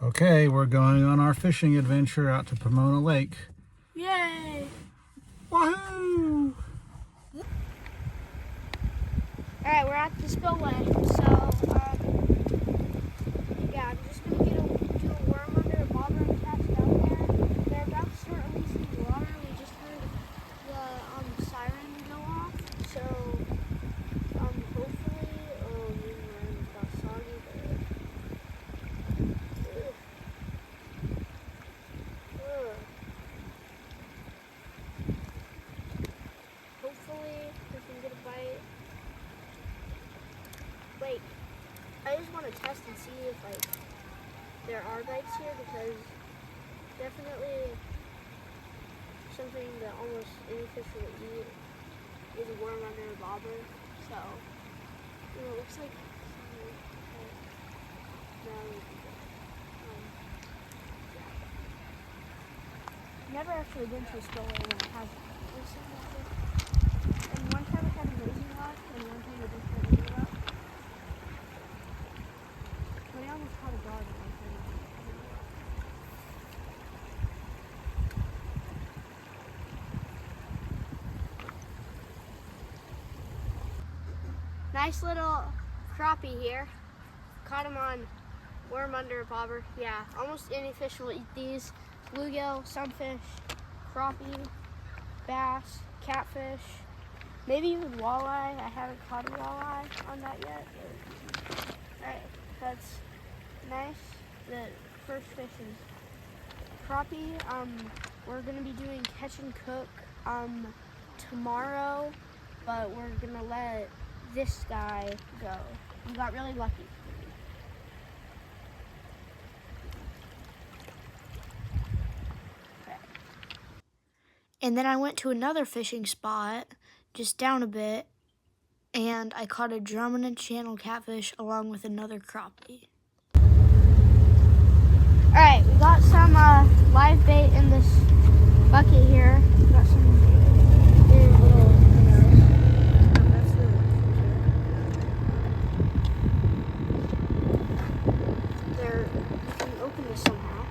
Okay, we're going on our fishing adventure out to Pomona Lake. Yay! Woohoo! Alright, we're at the spillway, so, yeah, I'm just gonna do a worm under a bobber and cast down there. They're about to start releasing water. We just heard the, siren go off, so, hopefully, it got soggy, but, hopefully, we can get a bite. Wait, I just want to test and see if, there are bites here, because definitely something that almost any fish will eat is a worm under a bobber. So, it looks like never actually been to a spillway when it has that. And one time it had amazing luck, and one time it just had any luck. But I almost caught a dog at one time. Nice little crappie here. Caught him on worm under a bobber. Yeah, almost any fish will eat these. Bluegill, sunfish, crappie, bass, catfish, maybe even walleye. I haven't caught a walleye on that yet. Alright, that's nice. The first fish is crappie. We're gonna be doing catch and cook tomorrow, but we're gonna let this guy go. We got really lucky. And then I went to another fishing spot just down a bit, and I caught a Drummond channel catfish along with another crappie. All right, we got some live bait in this bucket here. We got some little minnows. You can open this somehow.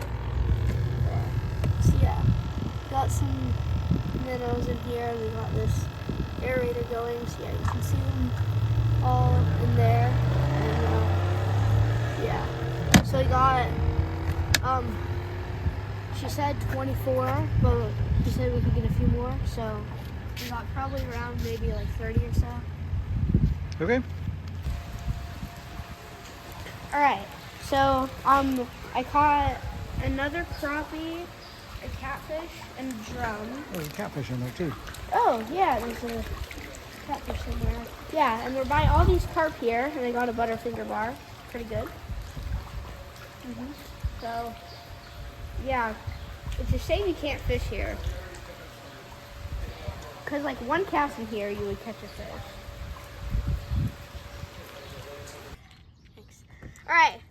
So yeah, got some minnows in here. We got this aerator going, so yeah, you can see them all in there. And yeah, so we got she said 24, but she said we could get a few more, so we got probably around maybe like 30 or so. Okay. All right, so I caught another crappie, a catfish, and a drum. There's a catfish in there too. Oh, yeah, there's a catfish somewhere. Yeah, and we're buying all these carp here, and they got a Butterfinger bar. Pretty good. So, yeah, it's a shame you can't fish here. Because, like, one cast in here, you would catch a fish. Thanks. All right,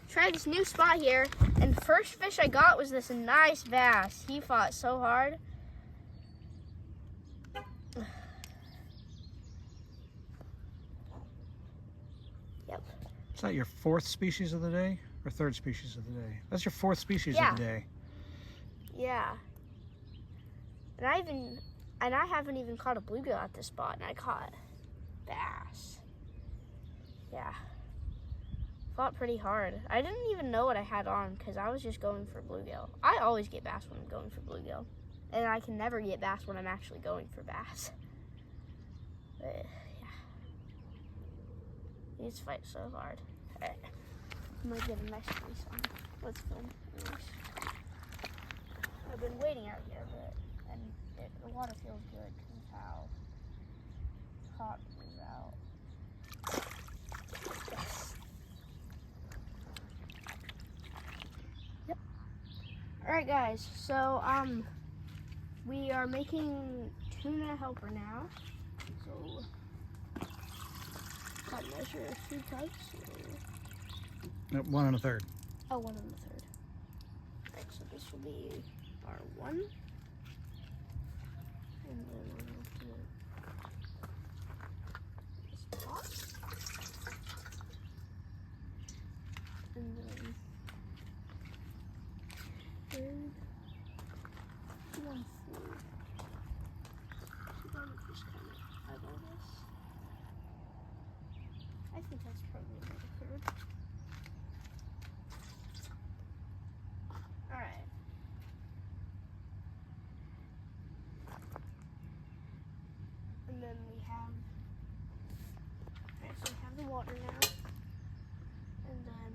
try this new spot here, and the first fish I got was this nice bass. He fought so hard. Yep. Is that your fourth species of the day or third species of the day? That's your fourth species of the day. Yeah. And I haven't even caught a bluegill at this spot, and I caught bass. Yeah. Fought pretty hard. I didn't even know what I had on because I was just going for bluegill. I always get bass when I'm going for bluegill. And I can never get bass when I'm actually going for bass. But, yeah. These fight so hard. Alright. I might get a nice piece on. Let's film. I've been waiting out here, but the water feels good because of how hot it is out. Yes. Yep. All right, guys. So we are making tuna helper now. So got measure 2 cups. Nope, 1 1/3. Oh, 1 1/3. Alright, so this will be our 1. And then we'll do this pot. And then one flew. So that would just kind of eyeball this. I think that's probably what occurred. Alright. And then we have, alright, so we have the water now. And then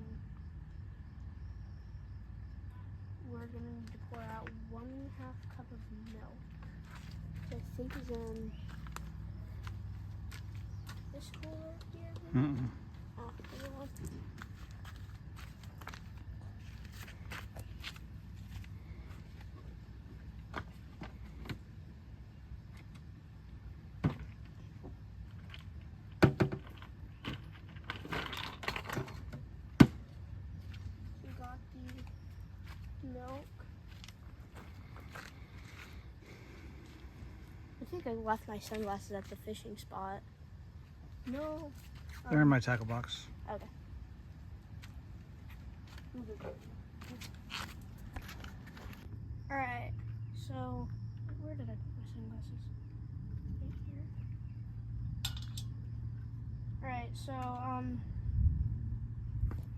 we're going to need to pour out 1.5 cup of milk. Which I think is in this cooler here. Maybe? Mm-mm. Oh, the one. We got the milk. I think I left my sunglasses at the fishing spot. No. They're in my tackle box. Okay. Alright, so where did I put my sunglasses? Right here. Alright, so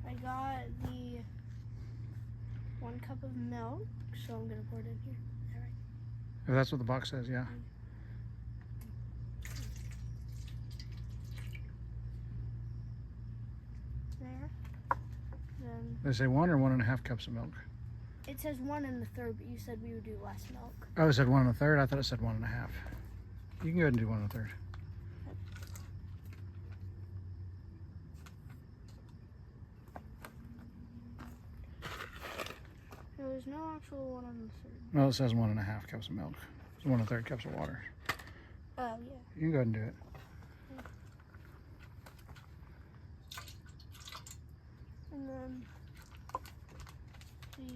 I got the 1 cup of milk, so I'm gonna pour it in here. Alright. If that's what the box says, yeah. There. Then They say 1 or 1.5 cups of milk. it says 1 in the third, but you said we would do less milk. Oh, it said 1 1/3. I thought it said 1.5. You can go ahead and do 1 1/3. No, there's no actual 1 in the third. No, it says 1.5 cups of milk. It's 1 1/3 cups of water. Oh, yeah. You can go ahead and do it. And then the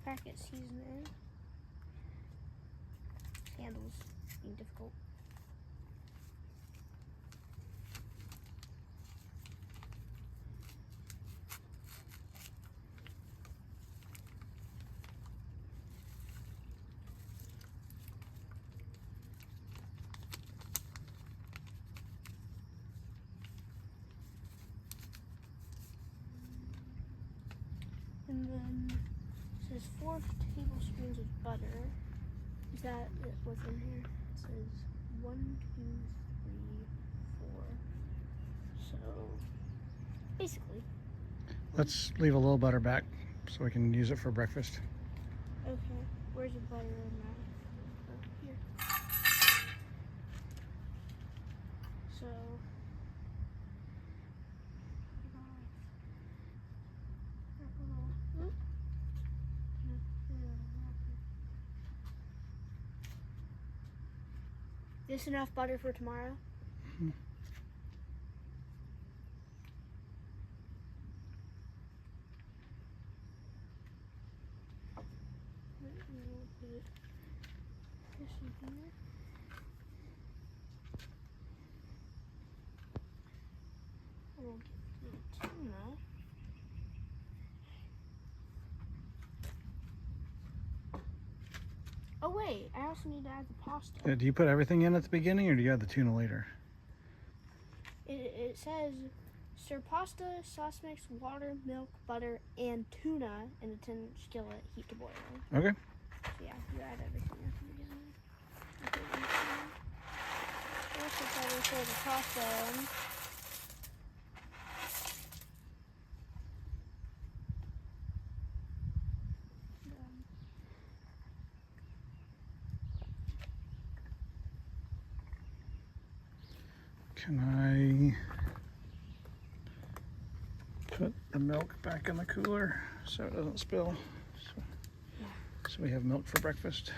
packet seasoning. Handles being difficult. And then it says 4 tablespoons of butter. Is that what's in here? It says 1, 2, 3, 4. So basically. Let's leave a little butter back so we can use it for breakfast. Okay. Where's the butter in that? Oh, here. So. This enough butter for tomorrow? Mhm. Put a little bit this in here. We'll get the tuna. Oh wait, I also need to add the pasta. Do you put everything in at the beginning or do you add the tuna later? It says stir pasta, sauce mix, water, milk, butter, and tuna in a tin skillet, heat to boiling. Okay. So yeah, you add everything at the beginning. Okay, also probably throw the pasta in. Can I put the milk back in the cooler so it doesn't spill? So we have milk for breakfast.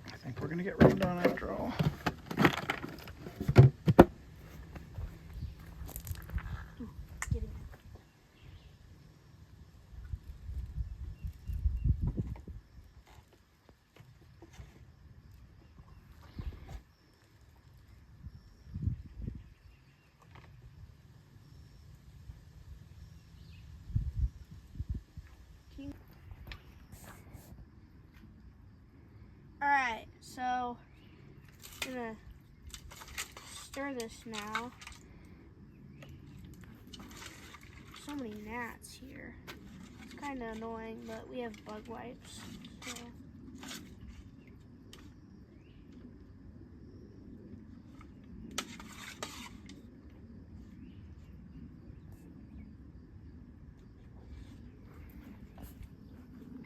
I think we're gonna get rained on after all. Getting it. farthest now. So many gnats here. It's kind of annoying, but we have bug wipes. So.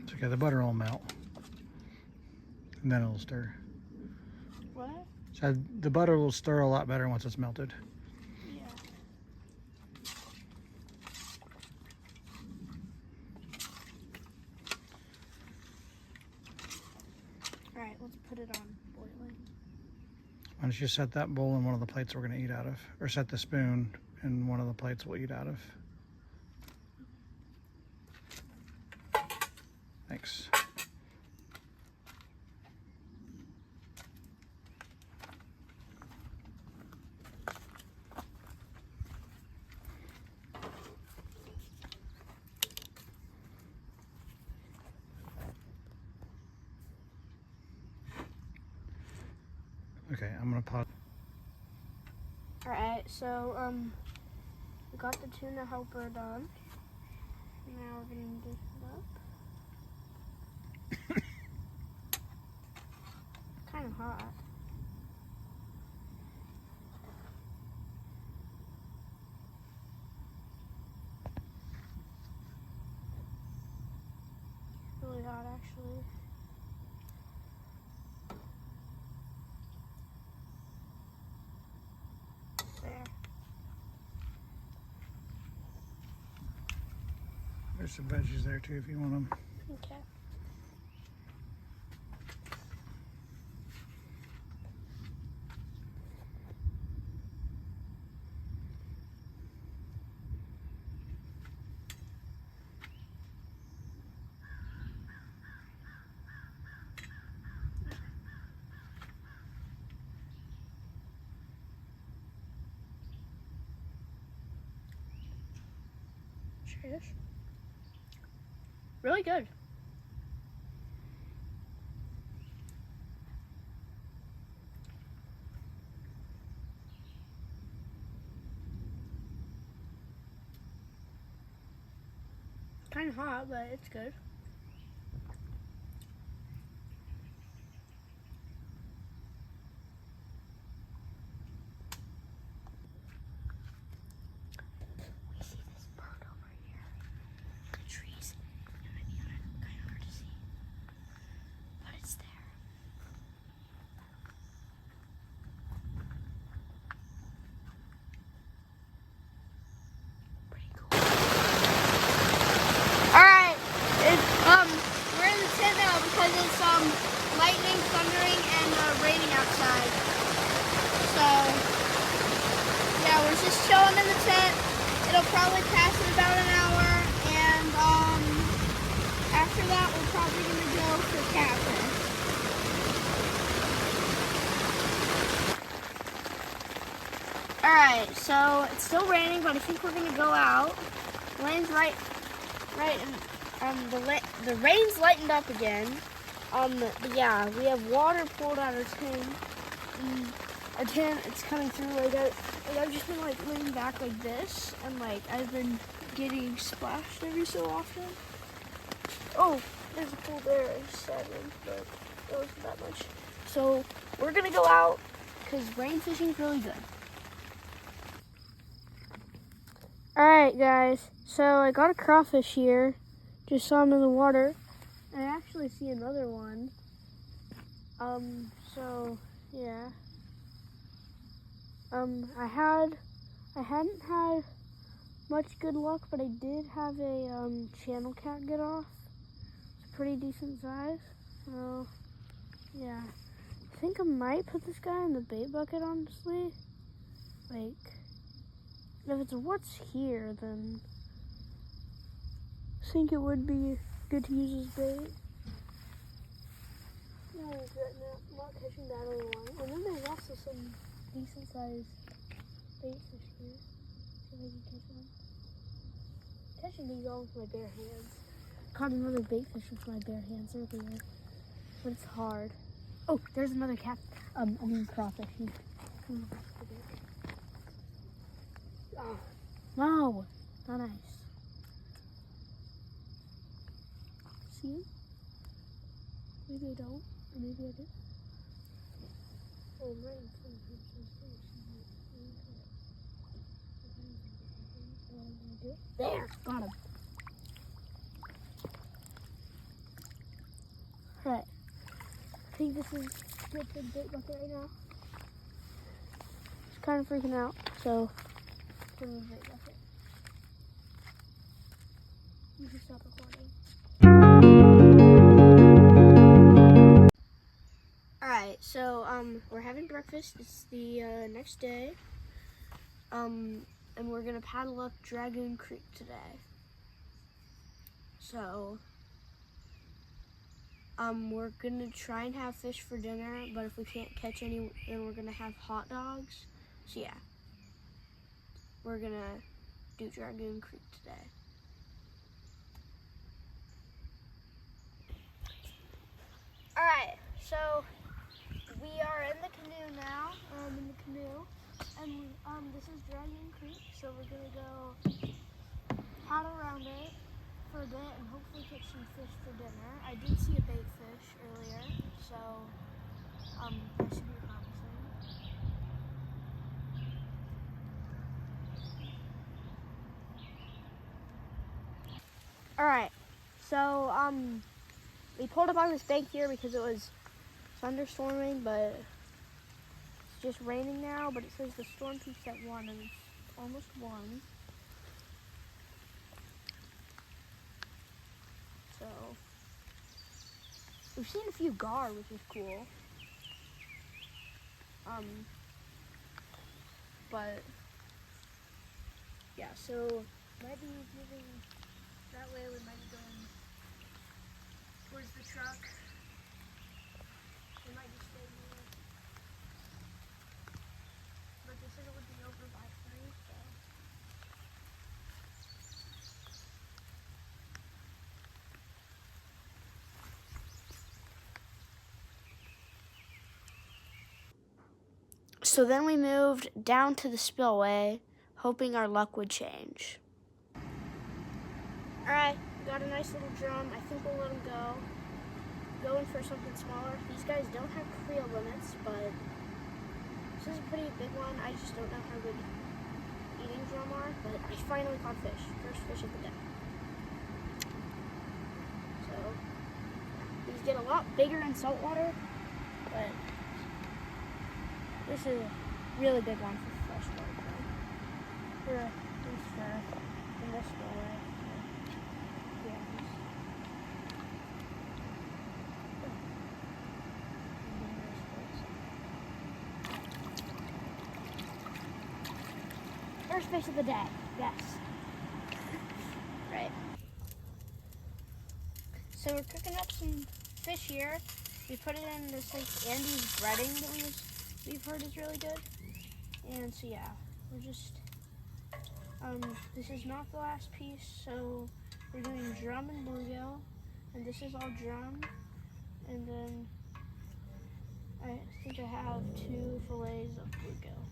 It's okay, the butter will melt. And then it'll stir. What? So the butter will stir a lot better once it's melted. Yeah. Alright, let's put it on boiling. Why don't you set that bowl in one of the plates we're going to eat out of? Or set the spoon in one of the plates we'll eat out of. Thanks. Okay, I'm gonna pause. Alright, so we got the tuna helper done. Now we're gonna dish it up. Kind of hot. Really hot, actually. There. There's some veggies there too if you want them. Okay. Cheers. Really good. Kind of hot, but it's good. See this bird over here? The trees. It might be kind of hard to see, but it's there. Pretty cool. All right, we're in the tent now because it's lightning, thundering, and raining outside. So yeah, we're just chilling in the tent. It'll probably pass in about an hour, and after that, we're probably gonna go for catfish. All right, so it's still raining, but I think we're gonna go out. Rain's right, and the rain's lightened up again. But yeah, we have water poured out our tin. Our tin, it's coming through like that. Like I've just been like leaning back like this, and like I've been getting splashed every so often. Oh, there's a pool there. There's 7, but it wasn't that much. So we're gonna go out because rain fishing's really good. All right, guys. So I got a crawfish here. Just saw him in the water. I actually see another one. So yeah. I hadn't had much good luck, but I did have a channel cat get off. It's a pretty decent size. So yeah. I think I might put this guy in the bait bucket, honestly. Like, if it's what's here, then I think it would be good to use as bait. No, not catching that other one. And then there's also some decent sized bait fish here. See if I can catch one. Catching these all with my bare hands. Caught another bait fish with my bare hands earlier, but it's hard. Oh, there's another crawfish. He's coming back to it. Oh. No, not nice. See? Maybe I don't, or maybe I do. Oh, right. There, got him. Alright. I think this is good for the bait bucket right now. He's kind of freaking out, so give me the bait bucket. You can stop recording. Alright, so we're having breakfast. It's the next day. And we're gonna paddle up Dragoon Creek today. So we're gonna try and have fish for dinner, but if we can't catch any, then we're gonna have hot dogs. So yeah, we're gonna do Dragoon Creek today. All right, so we are in the canoe now. And this is Dragoon Creek. So we're gonna go paddle around it for a bit and hopefully catch some fish for dinner. I did see a bait fish earlier, so that should be promising. All right, so we pulled up on this bank here because it was thunderstorming, but it's just raining now. But it says the storm peak's at 1, and it's almost 1. So we've seen a few gar, which is cool. But yeah, so might be moving that way. We might be going towards the truck. We might just stay here. But they said it would be over by 3, so. So then we moved down to the spillway, hoping our luck would change. All right, we got a nice little drum. I think we'll let him go. Going for something smaller. These guys don't have creel limits, but this is a pretty big one. I just don't know how good eating drum are, but I finally caught fish. First fish of the day. So these get a lot bigger in saltwater, but this is a really big one for freshwater. For at least in this way. Yeah. First fish of the day, yes. Right. So we're cooking up some fish here. We put it in this like Andy's breading that we've heard is really good. And so yeah, we're just, this is not the last piece, so we're doing drum and bluegill, and this is all drum, and then I think I have 2 fillets of bluegill,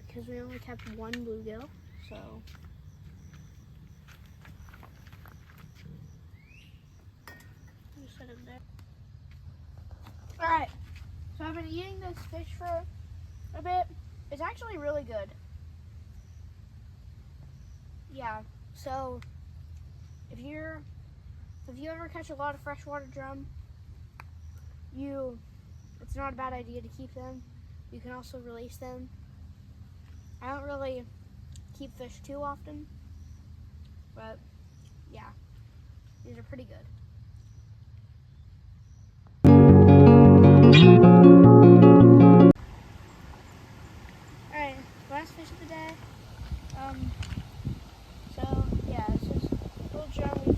because we only kept 1 bluegill, so. Just set it there. Alright, so I've been eating this fish for a bit. It's actually really good. Yeah, so if you ever catch a lot of freshwater drum, it's not a bad idea to keep them. You can also release them. I don't really keep fish too often, but yeah, these are pretty good. Alright, last fish of the day. So yeah, it's just a little drum.